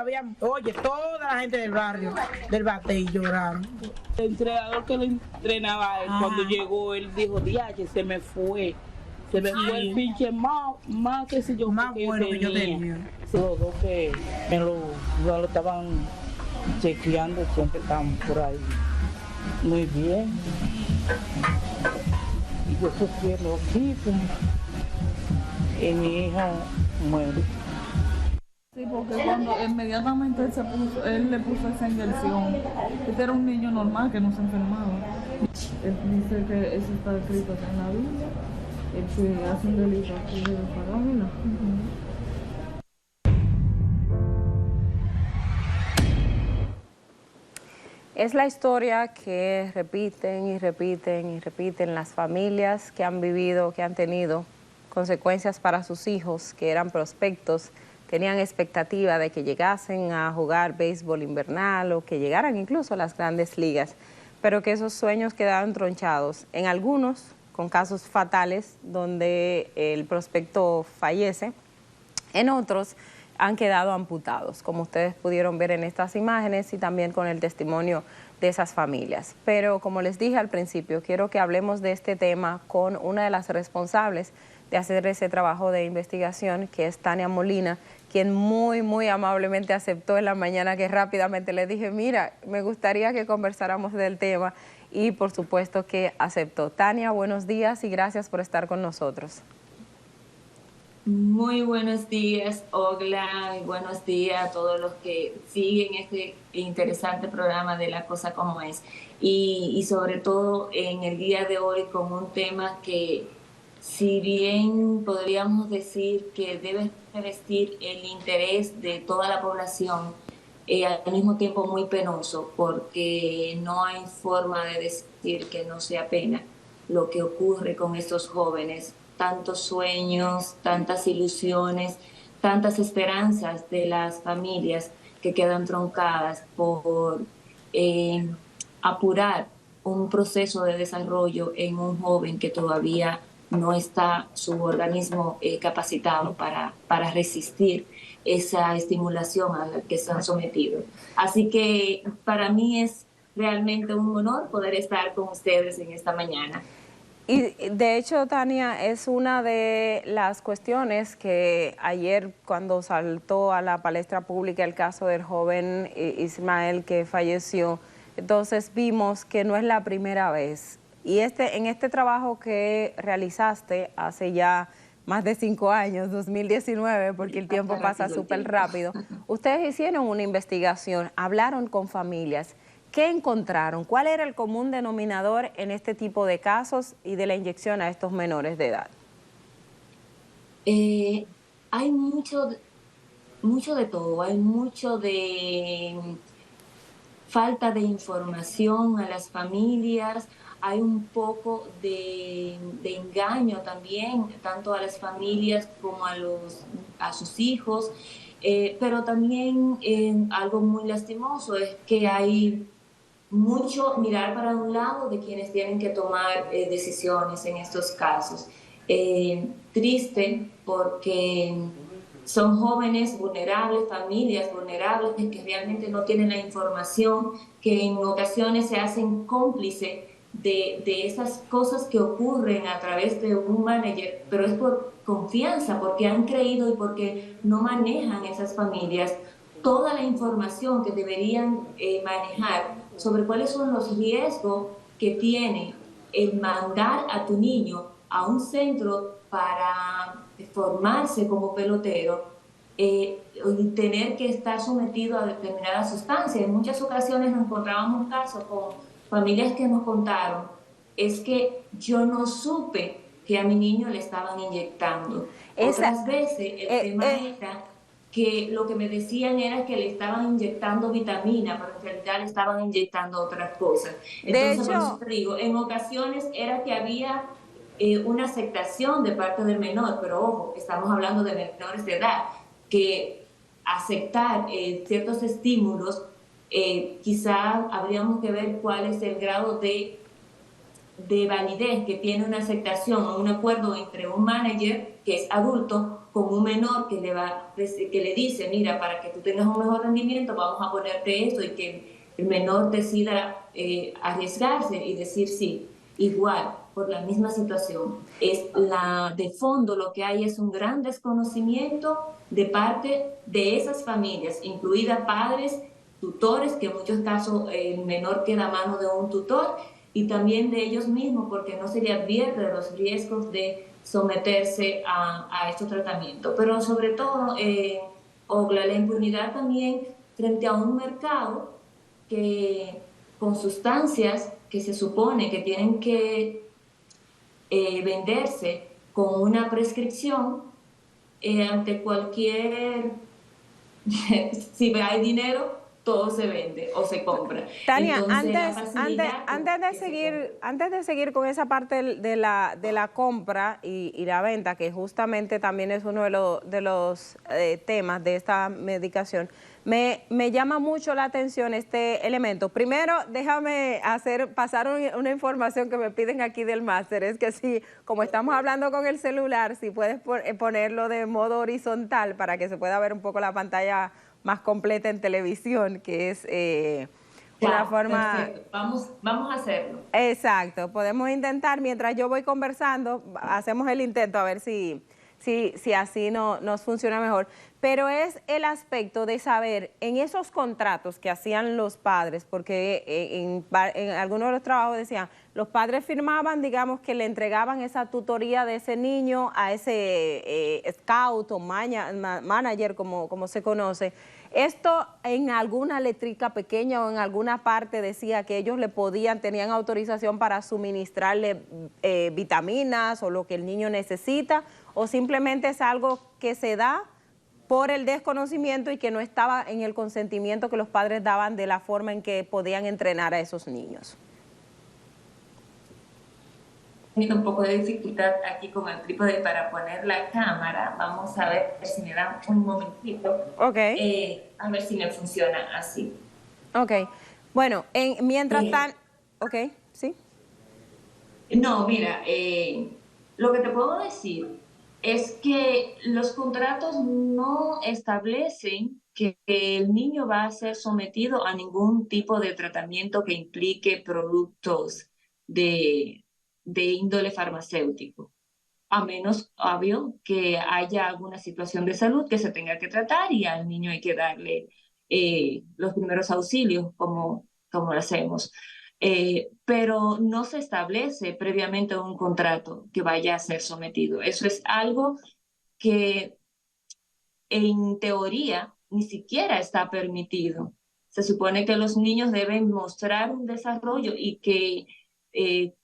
había, oye, toda la gente del barrio, del batey lloraron. El entrenador que lo entrenaba él, cuando llegó, él dijo, diache, se me fue el pinche más que si yo más bueno que yo tenía. Los dos que me lo estaban chequeando, siempre estaban por ahí. Muy bien. Y yo sufriendo aquí, y mi hija muere. Sí, porque cuando inmediatamente él le puso esa inyección, este era un niño normal que no se enfermaba. Él dice que eso está escrito en la Biblia, el que hace un delito aquí debe pagarlo. Es la historia que repiten y repiten y repiten las familias que han vivido, que han tenido consecuencias para sus hijos, que eran prospectos, tenían expectativa de que llegasen a jugar béisbol invernal o que llegaran incluso a las grandes ligas, pero que esos sueños quedaron tronchados, en algunos con casos fatales donde el prospecto fallece, en otros han quedado amputados, como ustedes pudieron ver en estas imágenes y también con el testimonio de esas familias. Pero como les dije al principio, quiero que hablemos de este tema con una de las responsables de hacer ese trabajo de investigación, que es Tania Molina, quien muy amablemente aceptó en la mañana, que rápidamente le dije, mira, me gustaría que conversáramos del tema, y por supuesto que aceptó. Tania, buenos días y gracias por estar con nosotros. Muy buenos días, Ogla, y buenos días a todos los que siguen este interesante programa de La Cosa Como Es, y sobre todo en el día de hoy con un tema que, si bien podríamos decir que debe revestir el interés de toda la población, al mismo tiempo muy penoso, porque no hay forma de decir que no sea pena lo que ocurre con estos jóvenes. Tantos sueños, tantas ilusiones, tantas esperanzas de las familias que quedan truncadas por apurar un proceso de desarrollo en un joven que todavía no está su organismo capacitado para resistir esa estimulación a la que se han sometido. Así que para mí es realmente un honor poder estar con ustedes en esta mañana. Y de hecho, Tania, es una de las cuestiones que ayer, cuando saltó a la palestra pública el caso del joven Ismael que falleció, entonces vimos que no es la primera vez. Y en este trabajo que realizaste hace ya más de 5 años, 2019, porque el tiempo pasa súper rápido, ustedes hicieron una investigación, hablaron con familias. ¿Qué encontraron? ¿Cuál era el común denominador en este tipo de casos y de la inyección a estos menores de edad? Hay mucho de todo, hay mucho de falta de información a las familias, hay un poco de engaño también, tanto a las familias como a sus hijos, pero también algo muy lastimoso es que hay mucho mirar para un lado de quienes tienen que tomar decisiones en estos casos. Triste porque son jóvenes vulnerables, familias vulnerables que realmente no tienen la información, que en ocasiones se hacen cómplices de esas cosas que ocurren a través de un manager, pero es por confianza, porque han creído y porque no manejan esas familias toda la información que deberían manejar sobre cuáles son los riesgos que tiene el mandar a tu niño a un centro para formarse como pelotero y tener que estar sometido a determinadas sustancias. En muchas ocasiones nos encontrábamos casos con familias que nos contaron, es que yo no supe que a mi niño le estaban inyectando. Otras veces el tema era que lo que me decían era que le estaban inyectando vitamina, pero en realidad le estaban inyectando otras cosas. Entonces, por eso te digo, en ocasiones era que había una aceptación de parte del menor, pero ojo, estamos hablando de menores de edad, que aceptar ciertos estímulos, quizá habríamos que ver cuál es el grado de validez que tiene una aceptación o un acuerdo entre un manager que es adulto con un menor que le dice, mira, para que tú tengas un mejor rendimiento, vamos a ponerte esto, y que el menor decida arriesgarse y decir sí, igual, por la misma situación. De fondo lo que hay es un gran desconocimiento de parte de esas familias, incluidas padres, tutores, que en muchos casos el menor queda a mano de un tutor, y también de ellos mismos, porque no se le advierte de los riesgos de someterse a estos tratamientos. Pero sobre todo, Ogla, la impunidad también frente a un mercado que con sustancias que se supone que tienen que venderse con una prescripción, ante cualquier, si hay dinero, todo se vende o se compra. Tania, Entonces, antes de seguir con esa parte de la compra y la venta, que justamente también es uno de los temas de esta medicación, me llama mucho la atención este elemento. Primero, déjame pasar una información que me piden aquí del máster, es que si, como estamos hablando con el celular, si puedes ponerlo de modo horizontal para que se pueda ver un poco la pantalla más completa en televisión, que es una forma... Perfecto. Vamos a hacerlo. Exacto, podemos intentar, mientras yo voy conversando, hacemos el intento a ver si así nos funciona mejor. Pero es el aspecto de saber en esos contratos que hacían los padres, porque en algunos de los trabajos decían, los padres firmaban, digamos, que le entregaban esa tutoría de ese niño a ese scout o manager, como se conoce. Esto en alguna letrica pequeña o en alguna parte decía que ellos tenían autorización para suministrarle vitaminas o lo que el niño necesita, o simplemente es algo que se da por el desconocimiento y que no estaba en el consentimiento que los padres daban de la forma en que podían entrenar a esos niños. Teniendo un poco de dificultad aquí con el trípode para poner la cámara. Vamos a ver si me dan un momentito. Ok. A ver si me funciona así. Ok. Bueno, mientras tanto... Ok, ¿sí? No, mira, lo que te puedo decir es que los contratos no establecen que el niño va a ser sometido a ningún tipo de tratamiento que implique productos de índole farmacéutico, a menos, obvio, que haya alguna situación de salud que se tenga que tratar y al niño hay que darle los primeros auxilios, como lo hacemos. Pero no se establece previamente un contrato que vaya a ser sometido. Eso es algo que en teoría ni siquiera está permitido. Se supone que los niños deben mostrar un desarrollo y que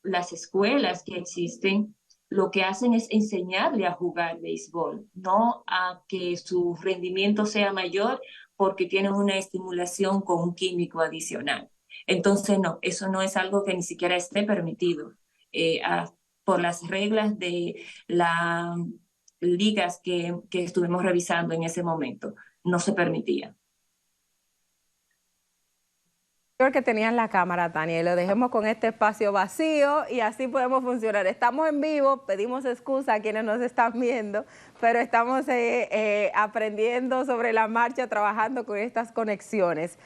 las escuelas que existen lo que hacen es enseñarle a jugar béisbol, no a que su rendimiento sea mayor porque tienen una estimulación con un químico adicional. Entonces, no, eso no es algo que ni siquiera esté permitido por las reglas de las ligas que estuvimos revisando en ese momento. No se permitía. Que tenían la cámara, Tania, y lo dejemos con este espacio vacío y así podemos funcionar. Estamos en vivo, pedimos excusa a quienes nos están viendo, pero estamos aprendiendo sobre la marcha, trabajando con estas conexiones.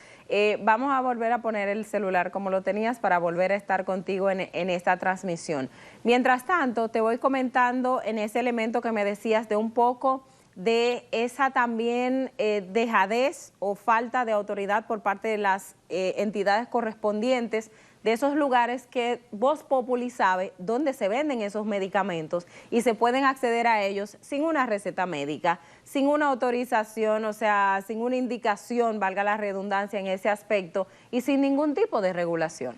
Vamos a volver a poner el celular como lo tenías para volver a estar contigo en esta transmisión. Mientras tanto, te voy comentando en ese elemento que me decías de un poco de esa también dejadez o falta de autoridad por parte de las entidades correspondientes de esos lugares que Voz Populi sabe dónde se venden esos medicamentos y se pueden acceder a ellos sin una receta médica, sin una autorización, o sea, sin una indicación, valga la redundancia en ese aspecto, y sin ningún tipo de regulación.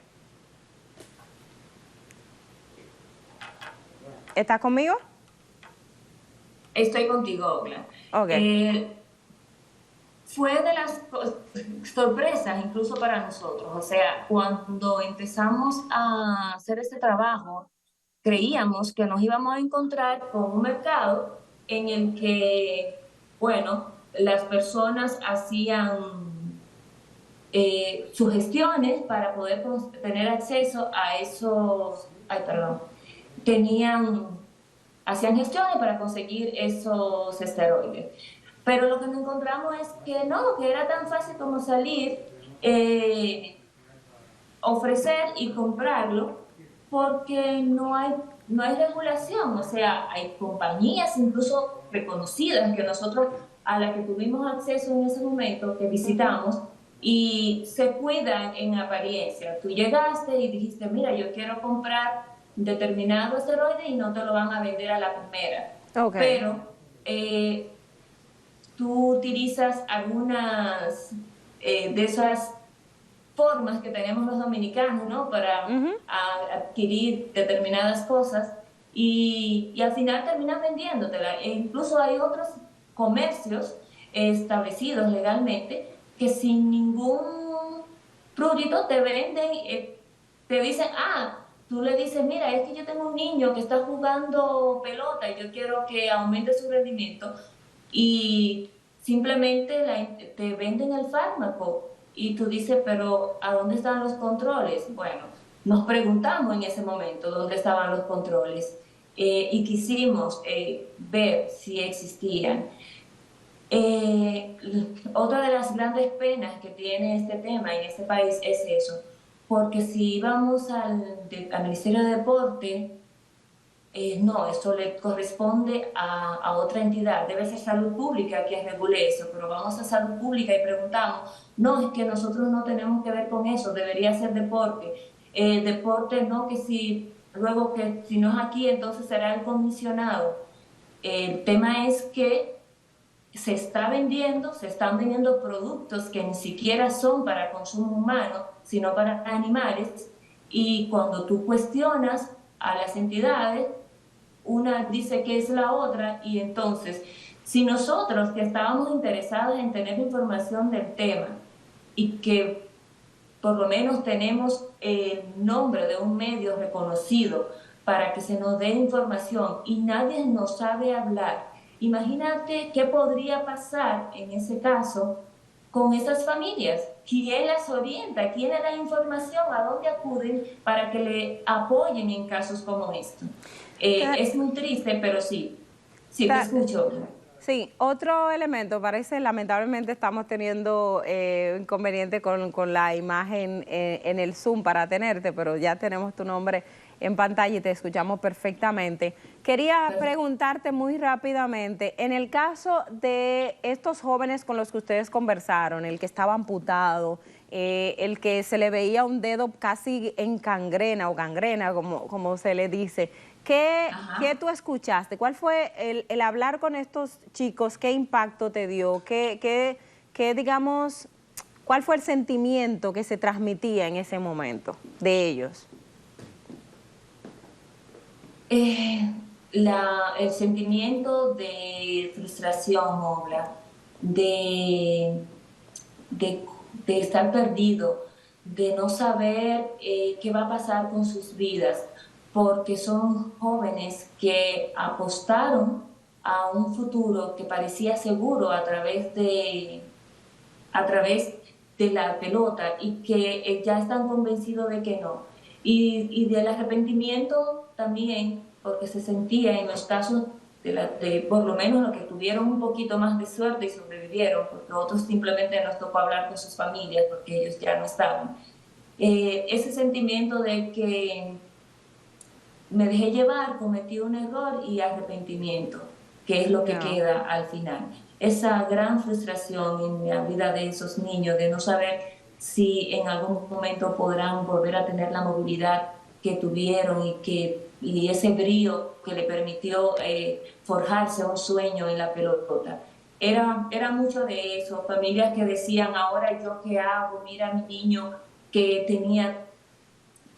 ¿Estás conmigo? Estoy contigo, Ogla. Okay. Fue de las sorpresas incluso para nosotros. O sea, cuando empezamos a hacer este trabajo, creíamos que nos íbamos a encontrar con un mercado en el que, bueno, las personas hacían sugestiones para poder tener acceso a esos... tenían hacían gestiones para conseguir esos esteroides. Pero lo que nos encontramos es que no, que era tan fácil como salir, ofrecer y comprarlo, porque no hay regulación. O sea, hay compañías incluso reconocidas que nosotros, a las que tuvimos acceso en ese momento, que visitamos, y se cuidan en apariencia. Tú llegaste y dijiste, mira, yo quiero comprar determinado esteroide y no te lo van a vender a la primera. Okay. Pero tú utilizas algunas de esas formas que tenemos los dominicanos, ¿no? Para adquirir determinadas cosas y al final terminan vendiéndotela. E incluso hay otros comercios establecidos legalmente que sin ningún prurito te venden, te dicen, tú le dices, mira, es que yo tengo un niño que está jugando pelota y yo quiero que aumente su rendimiento, y simplemente te venden el fármaco y tú dices, pero ¿a dónde están los controles? Bueno, nos preguntamos en ese momento dónde estaban los controles y quisimos ver si existían. Otra de las grandes penas que tiene este tema en este país es eso, porque si vamos al Ministerio de Deporte, no, eso le corresponde a otra entidad, debe ser Salud Pública quien regule eso, pero vamos a Salud Pública y preguntamos, no, es que nosotros no tenemos que ver con eso, debería ser deporte. Deporte no, que si luego que si no es aquí, entonces será el comisionado. El tema es que se están vendiendo productos que ni siquiera son para consumo humano, sino para animales, y cuando tú cuestionas a las entidades, una dice que es la otra, y entonces, si nosotros que estábamos interesados en tener información del tema y que por lo menos tenemos el nombre de un medio reconocido para que se nos dé información y nadie nos sabe hablar, imagínate qué podría pasar en ese caso con esas familias. ¿Quién las orienta? ¿Quién le da información? ¿A dónde acuden para que le apoyen en casos como estos? Es muy triste, pero sí, te escucho. Sí, otro elemento, parece lamentablemente estamos teniendo inconveniente con la imagen en el Zoom para tenerte, pero ya tenemos tu nombre en pantalla y te escuchamos perfectamente. Quería preguntarte muy rápidamente, en el caso de estos jóvenes con los que ustedes conversaron, el que estaba amputado, el que se le veía un dedo casi en gangrena o gangrena, como se le dice, ¿qué tú escuchaste? ¿Cuál fue el hablar con estos chicos? ¿Qué impacto te dio? ¿Qué digamos, cuál fue el sentimiento que se transmitía en ese momento de ellos? El sentimiento de frustración, Obla, de estar perdido, de no saber qué va a pasar con sus vidas, porque son jóvenes que apostaron a un futuro que parecía seguro a través de la pelota, y que ya están convencidos de que no. Y del arrepentimiento también, porque se sentía en los casos de por lo menos los que tuvieron un poquito más de suerte y sobrevivieron, porque otros simplemente nos tocó hablar con sus familias porque ellos ya no estaban. Ese sentimiento de que me dejé llevar, cometí un error, y arrepentimiento, que es lo que queda al final. Esa gran frustración en la vida de esos niños, de no saber si en algún momento podrán volver a tener la movilidad que tuvieron y ese brío que le permitió forjarse un sueño en la pelota. Era mucho de eso, familias que decían, ahora yo qué hago, mira a mi niño que tenía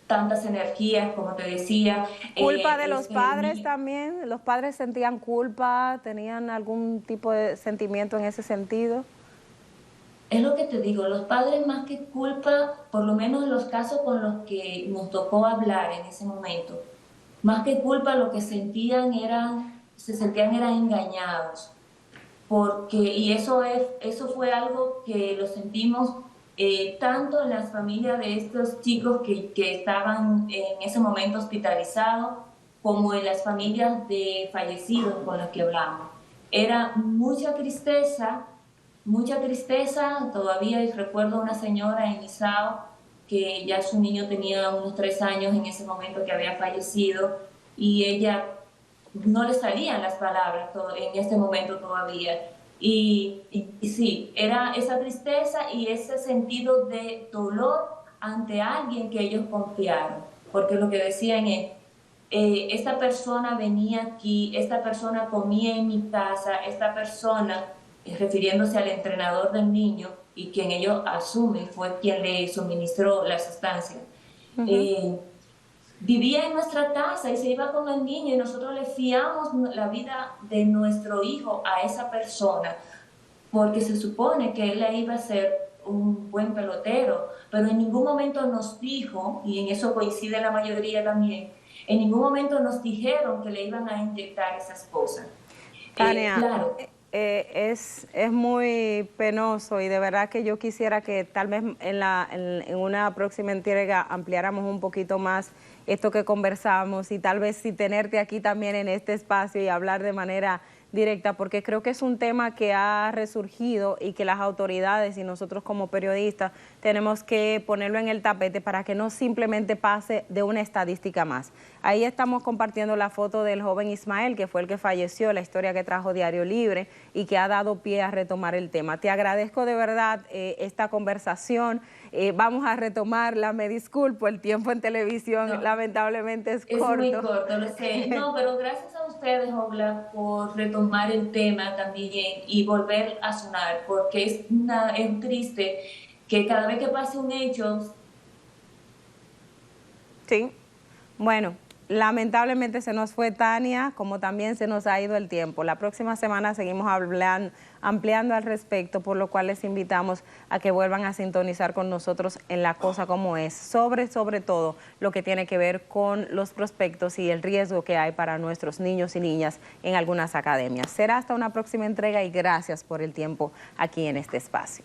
tantas energías, como te decía. ¿Culpa de los padres también? ¿Los padres sentían culpa? ¿Tenían algún tipo de sentimiento en ese sentido? Es lo que te digo, los padres más que culpa, por lo menos en los casos con los que nos tocó hablar en ese momento, más que culpa lo que se sentían eran engañados, y eso fue algo que lo sentimos tanto en las familias de estos chicos que estaban en ese momento hospitalizados, como en las familias de fallecidos con las que hablamos. Era mucha tristeza, todavía recuerdo una señora en Isao que ya su niño tenía unos 3 años en ese momento que había fallecido y ella no le salían las palabras en este momento todavía. Y sí, era esa tristeza y ese sentido de dolor ante alguien que ellos confiaron, porque lo que decían es, esta persona venía aquí, esta persona comía en mi casa, esta persona, refiriéndose al entrenador del niño, y quien ellos asumen fue quien le suministró la sustancia, vivía en nuestra casa y se iba con el niño y nosotros le fiamos la vida de nuestro hijo a esa persona porque se supone que él iba a ser un buen pelotero, pero en ningún momento nos dijo, y en eso coincide la mayoría también, en ningún momento nos dijeron que le iban a inyectar esas cosas. Tania, claro. Es muy penoso y de verdad que yo quisiera que tal vez en una próxima entrega ampliáramos un poquito más esto que conversamos y tal vez si tenerte aquí también en este espacio y hablar de manera directa, porque creo que es un tema que ha resurgido y que las autoridades y nosotros como periodistas tenemos que ponerlo en el tapete para que no simplemente pase de una estadística más. Ahí estamos compartiendo la foto del joven Ismael, que fue el que falleció, la historia que trajo Diario Libre y que ha dado pie a retomar el tema. Te agradezco de verdad esta conversación. Vamos a retomarla, me disculpo, el tiempo en televisión lamentablemente es corto. Es muy corto, lo sé. No, pero gracias a ustedes, Ogla, por retomar el tema también y volver a sonar, porque es triste que cada vez que pase un hecho... Sí, bueno, lamentablemente se nos fue Tania, como también se nos ha ido el tiempo. La próxima semana seguimos ampliando al respecto, por lo cual les invitamos a que vuelvan a sintonizar con nosotros en La Cosa Como Es, sobre todo lo que tiene que ver con los prospectos y el riesgo que hay para nuestros niños y niñas en algunas academias. Será hasta una próxima entrega y gracias por el tiempo aquí en este espacio.